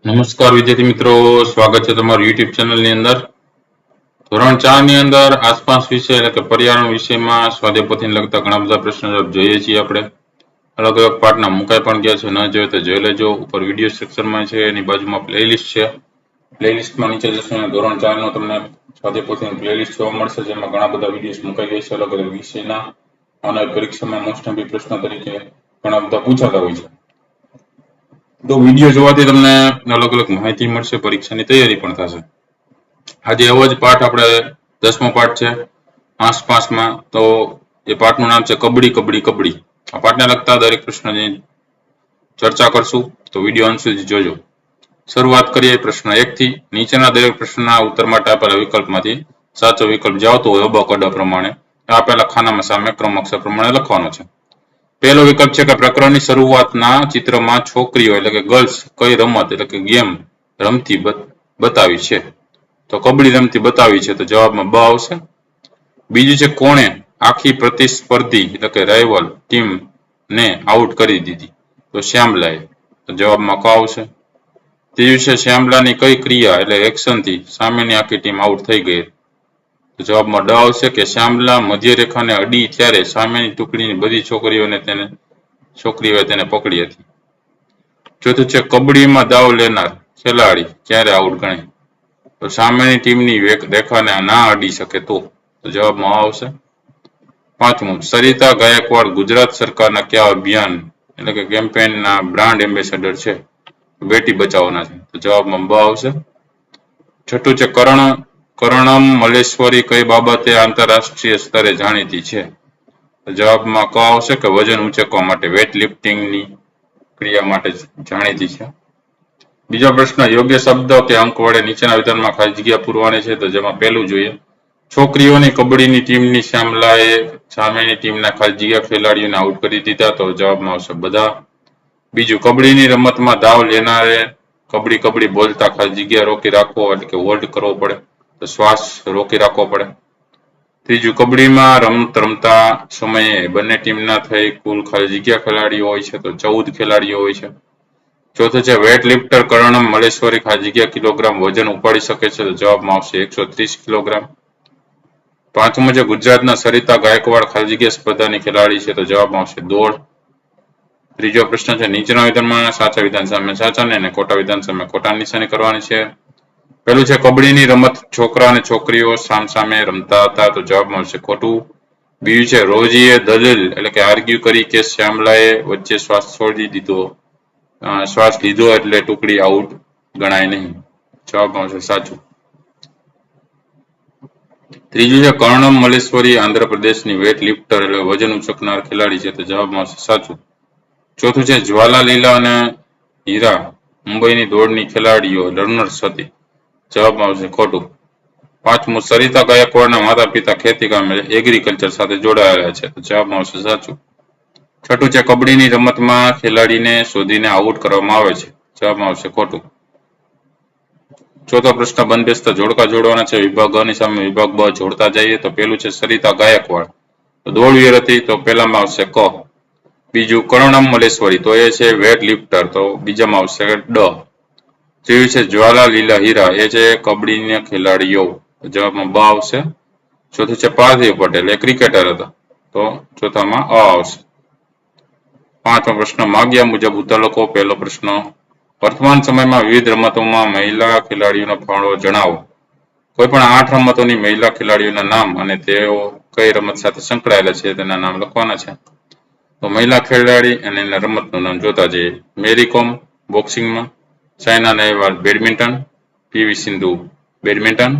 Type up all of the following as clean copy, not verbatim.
નમસ્કાર વિદ્યાર્થી મિત્રો, સ્વાગત છે તમારું યુટ્યુબ ચેનલની અંદર. ધોરણ 4 ની અંદર આસપાસ વિષય એટલે કે પર્યાવરણ વિષયમાં સ્વાધ્યાય પોથીને લગતા ઘણા બધા પ્રશ્નો જોઈએ છીએ. આપણે અલગ અલગ પાર્ટના મુકાઈ પણ ગયા છે, ન જોઈએ તો જોઈ લેજો. ઉપર વિડીયો સેક્શનમાં છે, એની બાજુમાં પ્લેલિસ્ટ છે. પ્લેલિસ્ટમાં નીચે જશો અને ધોરણ 4 નો તમને સ્વાધ્યાય પોથીની પ્લેલિસ્ટ જોવા મળશે, જેમાં ઘણા બધા વિડીયોઝ મુકાઈ ગયા છે અલગ અલગ વિષયના, અને પરીક્ષામાં મોસ્ટ એમપી પ્રશ્નો તરીકે ઘણા બધા પૂછાતા હોય છે. તો વિડીયો જોવાથી તમને અલગ અલગ માહિતી મળશે, પરીક્ષાની તૈયારી પણ થશે. આજે એવો જ પાઠ આપણે 10મો પાઠ છે આસપાસમાં. તો એ પાઠનું નામ છે કબડ્ડી કબડ્ડી કબડ્ડી. આ પાઠને લગતા દરેક પ્રશ્નની ચર્ચા કરશું, તો વિડીયો અંત સુધી જોજો. શરૂઆત કરીએ પ્રશ્ન 1 થી. નીચેના દરેક પ્રશ્નના ઉત્તર માટે આપેલા વિકલ્પમાંથી સાચો વિકલ્પ જે આવતો હોય અબક અડ પ્રમાણે આપેલા ખાનામાં સામે ક્રમ અક્ષર પ્રમાણે લખવાનો છે. પહેલો વિકલ્પ છે કે પ્રકરણની શરૂઆતના ચિત્રમાં છોકરીઓ એટલે કે ગર્લ્સ કઈ રમત એટલે કે ગેમ રમતી બતાવી છે. તો કબડ્ડી રમતી બતાવી છે, તો જવાબમાં બ આવશે. બીજું છે કોણે આખી પ્રતિસ્પર્ધી એટલે કે રાઇવલ ટીમ ને આઉટ કરી દીધી. તો શ્યામલાએ, તો જવાબમાં ક આવશે. ત્રીજું છે શ્યામલાની કઈ ક્રિયા એટલે એક્શનથી સામેની આખી ટીમ આઉટ થઈ ગઈ. તો જવાબમાં ડ આવશે કે શ્યામલા મધ્યરેખાને અડી ત્યારે સામેની ટુકડીની બધી છોકરીઓએ તેને પકડી હતી. ચોથું છે કબડ્ડીમાં દાવ લેનાર ખેલાડી ક્યારે આઉટ ગણાય. તો સામેની ટીમની રેખાને ના અડી શકે તો જવાબમાં આવશે. પાંચમું, સરિતા ગાયકવાડ ગુજરાત સરકારના કયા અભિયાન એટલે કે કેમ્પેનના બ્રાન્ડ એમ્બેસેડર છે. બેટી બચાવોના છે, તો જવાબમાં બ આવશે. છઠ્ઠું છે કરણમ મલેશ્વરી કઈ બાબતે આંતરરાષ્ટ્રીય સ્તરે જાણીતી છે. જવાબમાં ક આવશે કે વજન ઉંચકવા માટે વેટ લિફ્ટિંગની ક્રિયા માટે જાણીતી છે. બીજો પ્રશ્ન, યોગ્ય શબ્દ કે અંક વડે નીચેના વિધાનમાં ખાલી જગ્યા પૂરવાની છે. તો જેમાં પહેલું જોઈએ, છોકરીઓની કબડ્ડીની ટીમની શ્યામલાએ સામેની ટીમના ખાલી જગ્યા ખેલાડીઓને આઉટ કરી દીધા. તો જવાબમાં આવશે બધા. બીજું, કબડ્ડીની રમતમાં દાવ લેનારે કબડ્ડી કબડ્ડી બોલતા ખાલી જગ્યા રોકી રાખવો એટલે કે હોલ્ડ કરવો પડે, તો શ્વાસ રોકી રાખવો પડે. ત્રીજું, કબડ્ડીમાં રમત રમતા સમયે બંને ટીમના થઈ કુલ ખાલી જગ્યા ખેલાડીઓ હોય છે, તો 14 ખેલાડીઓ હોય છે. ચોથું છે વેટ લિફ્ટર કરણમ મલેશ્વરી ખાલી જગ્યા કિલોગ્રામ વજન ઉપાડી શકે છે. તો જવાબમાં આવશે 130 કિલોગ્રામ. પાંચમું છે ગુજરાતના સરિતા ગાયકવાડ ખાલી જગ્યા સ્પર્ધાની ખેલાડી છે. તો જવાબમાં આવશે દોડ. ત્રીજો પ્રશ્ન છે નીચેના વિધાનમાં સાચા વિધાન સામે સાચાને અને ખોટા વિધાન સામે ખોટા નિશાની કરવાની છે. પહેલું છે કબડ્ડીની રમત છોકરા અને છોકરીઓ સામસામે રમતા હતા. તો જવાબમાં આવશે ખોટું. બીજું છે રોજીએ દલીલ એટલે કે આર્ગ્યુ કરી કે શ્યામલાએ વચ્ચે શ્વાસ લીધો એટલે ટુકડી આઉટ ગણાય નહીં. જવાબમાં આવશે સાચું. ત્રીજું છે કર્ણમ મલેશ્વરી આંધ્રપ્રદેશની વેટ લિફ્ટર એટલે વજન ઉચકનાર ખેલાડી છે. તો જવાબમાં આવશે સાચું. ચોથું છે જ્વાલા લીલા અને હીરા મુંબઈની દોડની ખેલાડીઓ રનર્સ હતી. જવાબમાં આવશે ખોટું. પાંચમું, સરિતા ગાયકવાડના માતા પિતા ખેતી કામ એગ્રીકલ્ચર સાથે જોડાયેલા છે. તો જવાબમાં આવશે સાચું. છઠ્ઠું છે કબડ્ડીની રમતમાં ખેલાડીને શોધીને આઉટ કરવામાં આવે છે. જવાબમાં આવશે ખોટું. ચોથો પ્રશ્ન, બંધબેસતા જોડકા જોડવાના છે. વિભાગ અ ની સામે વિભાગ બ જોડતા જઈએ. તો પેલું છે સરિતા ગાયકવાડ, તો દોડવીર હતી, તો પેલામાં આવશે ક. બીજું કર્ણમ મલેશ્વરી, તો એ છે વેટ લિફ્ટર, તો બીજામાં આવશે ડ. ત્રીજું છે જ્વાલા લીલા હીરા, એ છે કબડ્ડીના ખેલાડીઓ, જવાબમાં બ આવશે. ચોથું છે પાર્થિવ પટેલ, એ ક્રિકેટર હતા, તો ચોથામાં અ આવશે. પાંચમો પ્રશ્ન, માગ્યા મુજબ ઉત્તર લખો. પહેલો પ્રશ્ન, વર્તમાન સમયમાં વિવિધ રમતોમાં મહિલા ખેલાડીઓનો ફાળો જણાવો. કોઈ પણ 8 રમતોની મહિલા ખેલાડીઓના નામ અને તેઓ કઈ રમત સાથે સંકળાયેલા છે તેના નામ લખવાના છે. તો મહિલા ખેલાડી અને એના રમતનું નામ જોતા જઈએ. મેરી કોમ બોક્સિંગમાં, Saina Nehwal badminton, P V Sindhu badminton,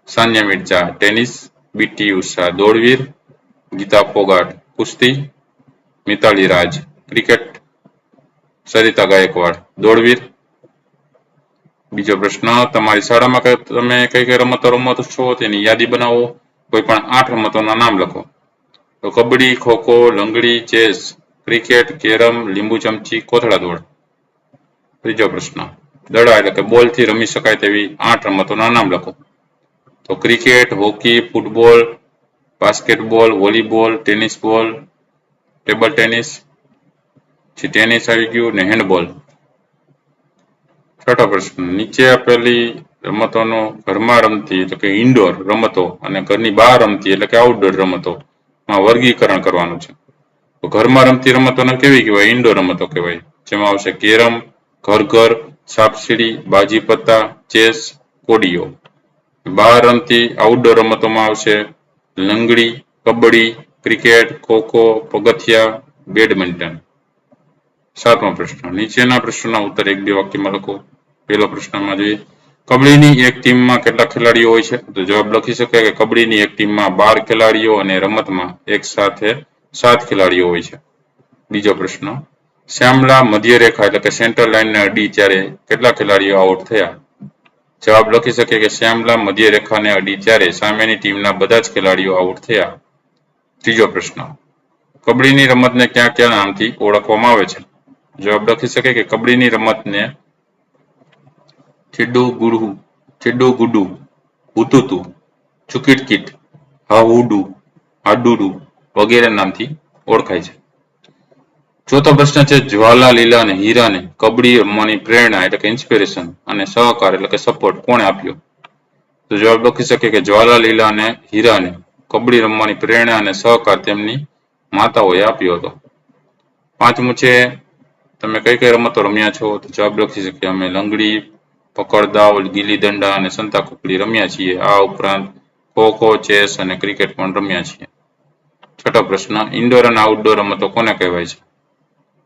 Sania Mirza tennis, B T Usha દોડવીર, ગીતા ફોગાટ કુસ્તી, મિતાલી રાજ ક્રિકેટ, સરિતા ગાયકવાડ દોડવીર. બીજો પ્રશ્ન, તમારી શાળામાં તમે કઈ કઈ રમતો રમો છો તેની યાદી બનાવો. કોઈ પણ 8 રમતોના નામ લખો. તો કબડ્ડી, ખોખો, લંગડી, ચેસ, ક્રિકેટ, કેરમ, લીંબુ ચમચી, કોથળા દોડ. ત્રીજો પ્રશ્ન, દડા એટલે કે બોલથી રમી શકાય તેવી 8 રમતોના નામ લખો. તો cricket, hockey, football, basketball, volleyball, tennis બોલ, ટેબલ ટેનિસ, ટેનિસ આવી ગયું ને હેન્ડબોલ. છઠ્ઠો પ્રશ્ન, નીચે આપેલી રમતોનો ઘરમાં રમતી એટલે કે ઇન્ડોર રમતો અને ઘરની બહાર રમતી એટલે કે આઉટડોર રમતોમાં વર્ગીકરણ કરવાનું છે. તો ઘરમાં રમતી રમતોને કેવી કહેવાય? ઇન્ડોર રમતો કહેવાય. જેમાં આવશે કેરમ, ઘર, સાપસીડી, બાજી પત્તા, ચેસ, કોડીઓ. બહાર રમતી આઉટડોર રમતોમાં આવશે લંગડી, કબડ્ડી, ક્રિકેટ, ખોખો, પગથિયા, બેડમિન્ટન. સાતમો પ્રશ્ન, નીચેના પ્રશ્નોના ઉત્તર 1-2 વાક્યમાં લખો. પહેલો પ્રશ્નમાં જોઈએ, કબડ્ડીની એક ટીમમાં કેટલા ખેલાડીઓ હોય છે? તો જવાબ લખી શકાય કે કબડ્ડીની એક ટીમમાં 12 ખેલાડીઓ અને રમતમાં એક સાથે 7 ખેલાડીઓ હોય છે. બીજો પ્રશ્ન, શ્યામલા મધ્ય રેખા એટલે કે સેન્ટર લાઇનને અડી ત્યારે કેટલા ખેલાડીઓ આઉટ થયા? જવાબ લખી શકે કે શ્યામલા મધ્ય રેખાને અડી ત્યારે સામેની ટીમના બધા જ ખેલાડીઓ આઉટ થયા. ત્રીજો પ્રશ્ન, કબડ્ડીની રમતને કયા કયા નામથી ઓળખવામાં આવે છે? જવાબ લખી શકે કે કબડ્ડીની રમતને ચેડ્ડુ ગુડુ, હુતુતુ, ચુકીટકીટ, હાહુડુ, હાડુડુ વગેરે નામથી ઓળખાય છે. ચોથો પ્રશ્ન છે, જ્વાલા, લીલા અને હીરાને કબડ્ડી રમવાની પ્રેરણા એટલે કે ઇન્સ્પિરેશન અને સહકાર એટલે કે સપોર્ટ કોણે આપ્યો? તો જવાબ લખી શકે કે જ્વાલા, લીલા અને હીરાને કબડ્ડી રમવાની પ્રેરણા અને સહકાર તેમની માતાઓએ આપ્યો હતો. પાંચમું છે, તમે કઈ કઈ રમતો રમ્યા છો? તો જવાબ લખી શકે અમે લંગડી, પકડદાવ, ગીલી દંડા અને સંતા કુકડી રમ્યા છીએ. આ ઉપરાંત ખોખો, ચેસ અને ક્રિકેટ પણ રમ્યા છીએ. છઠ્ઠો પ્રશ્ન, ઇન્ડોર અને આઉટડોર રમતો કોને કહેવાય છે?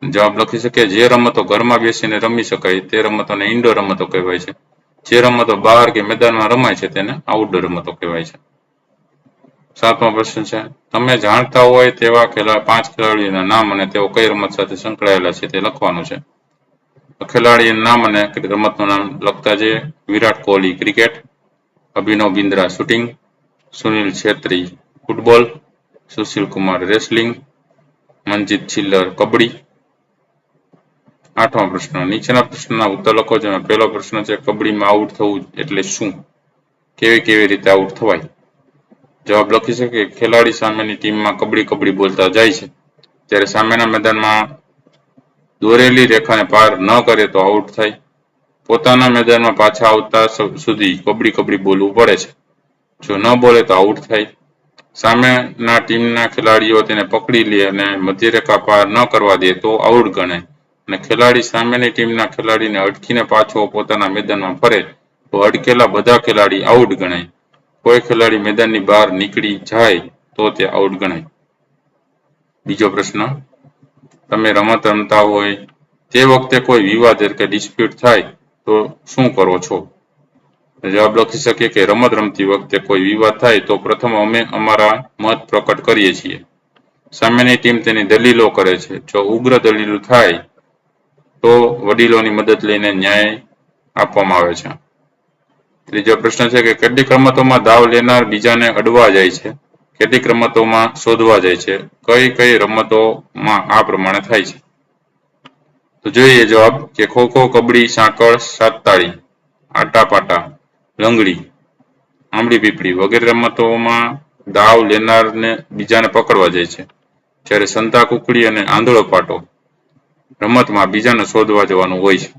જવાબ લખી શકે જે રમતો ઘરમાં બેસીને રમી શકાય તે રમતોને ઇન્ડોર રમતો કહેવાય છે. જે રમતો બહાર કે મેદાનમાં રમાય છે તેને આઉટડોર રમતો કહેવાય છે. સાતમો પ્રશ્ન છે, તમે જાણતા હોય તેવા 5 ખેલાડીઓના નામ અને તેઓ કઈ રમત સાથે સંકળાયેલા છે તે લખવાનું છે. ખેલાડીના નામ અને રમતનું નામ લખતા જઈએ. Virat Kohli cricket, Abhinav Bindra shooting, Sunil Chhetri football, Sushil Kumar wrestling, Manjeet Chhillar kabaddi. આઠમો પ્રશ્ન, નીચેના પ્રશ્નના ઉત્તર લખો. જેમાં પહેલો પ્રશ્ન છે, કબડ્ડીમાં આઉટ થવું એટલે શું? કેવી રીતે આઉટ થવાય? જવાબ લખી શકે ખેલાડી સામેની ટીમમાં કબડ્ડી બોલતા જાય છે ત્યારે સામેના મેદાનમાં દોરેલી રેખાને પાર ન કરે તો આઉટ થાય. પોતાના મેદાનમાં પાછા આવતા સુધી કબડ્ડી બોલવું પડે છે. જો ન બોલે તો આઉટ થાય. સામેના ટીમના ખેલાડીઓ તેને પકડી લે અને મધ્યરેખા પાર ન કરવા દે તો આઉટ ગણાય. અને ખેલાડી સામેની ટીમના ખેલાડીને અટકીને પાછો પોતાના મેદાનમાં ફરે તો અટકેલા બધા ખેલાડી આઉટ ગણાય. કોઈ ખેલાડી મેદાનની બહાર નીકળી જાય તો તે આઉટ ગણાય. બીજો પ્રશ્ન, તમે રમત રમતા હોય તે વખતે કોઈ વિવાદ એટલે કે ડિસ્પ્યુટ થાય તો શું કરો છો? જવાબ લખી શકીએ કે રમત રમતી વખતે કોઈ વિવાદ થાય તો પ્રથમ અમે અમારા મત પ્રકટ કરીએ છીએ. સામેની ટીમ તેની દલીલો કરે છે. જો ઉગ્ર દલીલો થાય તો વડીલોની મદદ લઈને ન્યાય આપવામાં આવે છે. ત્રીજો પ્રશ્ન છે કે કેટલીક રમતોમાં દાવ લેનાર બીજાને અડવા જાય છે, કેટલીક રમતોમાં શોધવા જાય છે. કઈ રમતોમાં આ પ્રમાણે થાય છે? તો જોઈએ જવાબ કે ખોખો, કબડ્ડી, સાંકળ, સાતતાળી, આટાપાટા, લંગડી, આંબલી પીપળી વગેરે રમતોમાં દાવ લેનારને બીજાને પકડવા જાય છે. જ્યારે સંતા કુકડી અને આંધળો પાટો રમતમાં બીજાને શોધવા જવાનું હોય છે.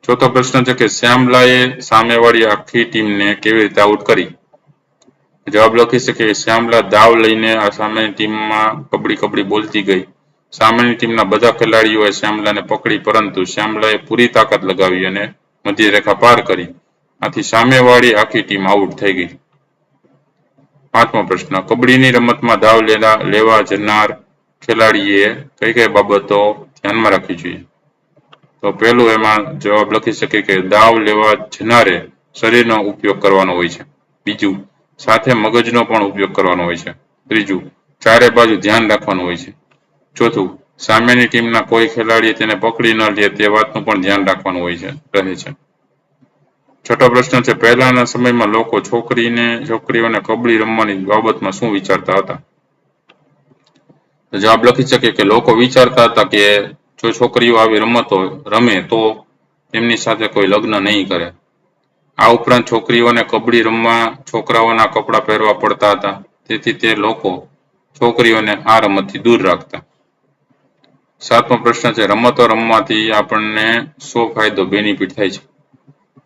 ચોથો પ્રશ્ન છે કે શ્યામલાએ સામેવાળી આખી ટીમને કેવી રીતે આઉટ કરી? જવાબ લખી શકે શ્યામલા દાવ લઈને આ સામેની ટીમમાં કબડ્ડી બોલતી ગઈ. સામેની ટીમના બધા ખેલાડીઓએ શ્યામલાને પકડી પરંતુ શ્યામલાએ પૂરી તાકાત લગાવી અને મધ્યરેખા પાર કરી. આથી સામેવાળી આખી ટીમ આઉટ થઈ ગઈ. પાંચમો પ્રશ્ન, કબડ્ડીની રમતમાં દાવ લેવા જનાર ખેલાડીએ કઈ બાબતો ધ્યાનમાં રાખવી જોઈએ? તો પહેલું એમાં જવાબ લખી શકે કે દાવ લેવા જનારે શરીરનો ઉપયોગ કરવાનો હોય છે. બીજું, સાથે મગજનો પણ ઉપયોગ કરવાનો હોય છે. ત્રીજું, ચારે બાજુ ધ્યાન રાખવાનું હોય છે. ચોથું, સામેની ટીમના કોઈ ખેલાડીએ તેને પકડી ન લે તે વાતનું પણ ધ્યાન રાખવાનું રહે છે. છઠ્ઠો પ્રશ્ન છે, પહેલાના સમયમાં લોકો છોકરીઓને કબડ્ડી રમવાની બાબતમાં શું વિચારતા હતા? જવાબ લખી શકે કે લોકો વિચારતા હતા કે જો છોકરીઓ આવી રમતો રમે તો તેમની સાથે કોઈ લગ્ન નહીં કરે. આ ઉપરાંત છોકરીઓને કબડ્ડી રમવા છોકરાઓના કપડાં પહેરવા પડતા હતા. તેથી તે લોકો છોકરીઓને આ રમતથી દૂર રાખતા. 7મો પ્રશ્ન છે રમતો રમવાથી આપણને શો ફાયદો બેનિફિટ થાય છે?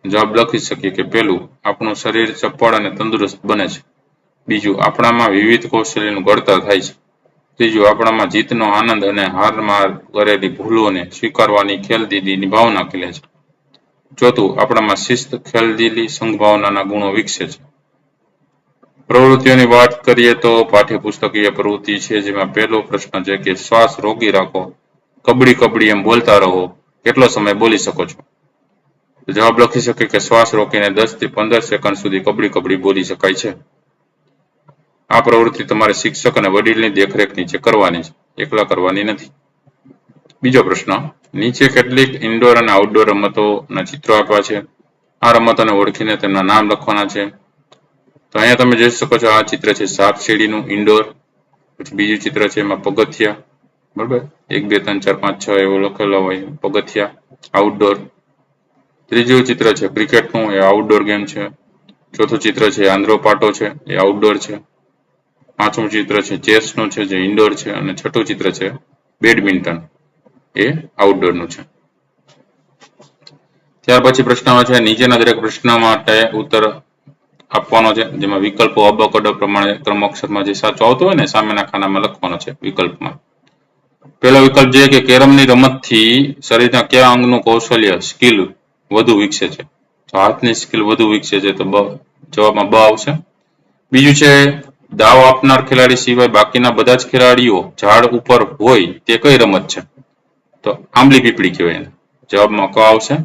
જવાબ લખી શકીએ કે પહેલું, આપણું શરીર ચપળ અને તંદુરસ્ત બને છે. બીજું, આપણામાં વિવિધ કૌશલ્યનું ઘડતર થાય છે. ત્રીજું, આપણામાં જીતનો આનંદ અને હારમાં કરેલી ભૂલોને સ્વીકારવાની ખેલદિલીની ભાવના ખીલે છે. ચોથું, આપણામાં શિસ્ત, ખેલદિલી, સંભાવનાના ગુણો વિકસે છે. પ્રવૃત્તિઓની વાત કરીએ તો પાઠ્યપુસ્તકીય પ્રવૃત્તિ છે જેમાં પહેલો પ્રશ્ન છે કે શ્વાસ રોકી રાખો, કબડી કબડી એમ બોલતા રહો, કેટલો સમય બોલી શકો છો? જવાબ લખી શકે કે શ્વાસ રોકીને 10 થી 15 સેકન્ડ સુધી કબડી કબડી બોલી શકાય છે. આ પ્રવૃત્તિ તમારે શિક્ષક અને વડીલની દેખરેખ નીચે કરવાની છે, એકલા કરવાની નથી. બીજો પ્રશ્ન, નીચે કેટલીક ઇન્ડોર અને આઉટડોર રમતોના ચિત્રો આપ્યા છે. આ રમતોને ઓળખીને તેમના નામ લખવાના છે. તો અહીંયા તમે જોઈ શકો છો, આ ચિત્ર છે સાપ સીડીનું ઇન્ડોર. પછી બીજું ચિત્ર છે એમાં પગથિયા, બરાબર, 1 2 3 4 5 6 એવો લખેલો હોય પગથિયા, આઉટડોર. ત્રીજું ચિત્ર છે ક્રિકેટનું, એ આઉટડોર ગેમ છે. ચોથું ચિત્ર છે આંધ્રો પાટો છે, એ આઉટડોર છે. પાંચમું ચિત્ર છે ચેસનું છે, જે ઇન્ડોર છે. અને છઠ્ઠું ચિત્ર છે બેડમિન્ટન, એ આઉટડોરનું છે. ત્યાર પછી પ્રશ્નમાં છે નીચેના દરેક પ્રશ્ન માટે ઉત્તર આપવાનો છે, જેમાં વિકલ્પો અબકડો પ્રમાણે ક્રમ અક્ષરમાં જે સાચો આવતો હોય ને સામેના ખાનામાં લખવાનો છે વિકલ્પમાં. પહેલો વિકલ્પ છે કે કેરમની રમતથી શરીરના કયા અંગનું કૌશલ્ય સ્કિલ વધુ વિકસે છે? તો હાથની સ્કિલ વધુ વિકસે છે, તો જવાબમાં બ આવશે. બીજું છે દાવ આપનાર ખેલાડી સિવાય બાકીના બધા જ ખેલાડીઓ ઝાડ ઉપર હોય તે કઈ રમત છે? તો આંબલી પીપળી કહેવાય એને. જવાબમાં ક આવશે.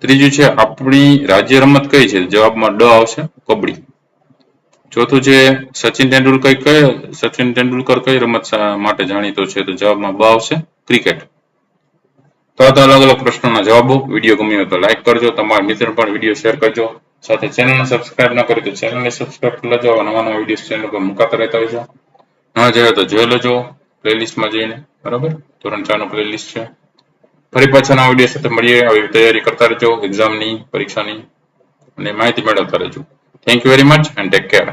ત્રીજું છે આપણી રાજ્ય રમત કઈ છે? જવાબમાં ડ આવશે, કબડ્ડી. ચોથું છે સચિન તેંડુલકર કઈ રમત માટે જાણીતો છે? તો જવાબમાં બ આવશે, ક્રિકેટ. તો આ અલગ અલગ પ્રશ્નોના જવાબો. વિડીયો ગમ્યો હોય તો લાઈક કરજો, તમારા મિત્ર પણ વિડીયો શેર કરજો. સાથે ચેનલને સબસ્ક્રાઇબ ન કરી તો ચેનલને સબસ્ક્રાઇબ કરી લેજો. નવા નવા વિડીયો ચેનલ પર મુકાતા રહેતા હોય છે. ન જોઈએ તો જોઈ લેજો પ્લેલિસ્ટમાં જઈને, બરાબર. ધોરણ 4 નો પ્લેલિસ્ટ છે. ફરી પાછા નવા વિડીયો સાથે મળીએ. આવી તૈયારી કરતા રહેજો એક્ઝામની, પરીક્ષાની, અને માહિતી મેળવતા રહેજો. Thank you very much and take care.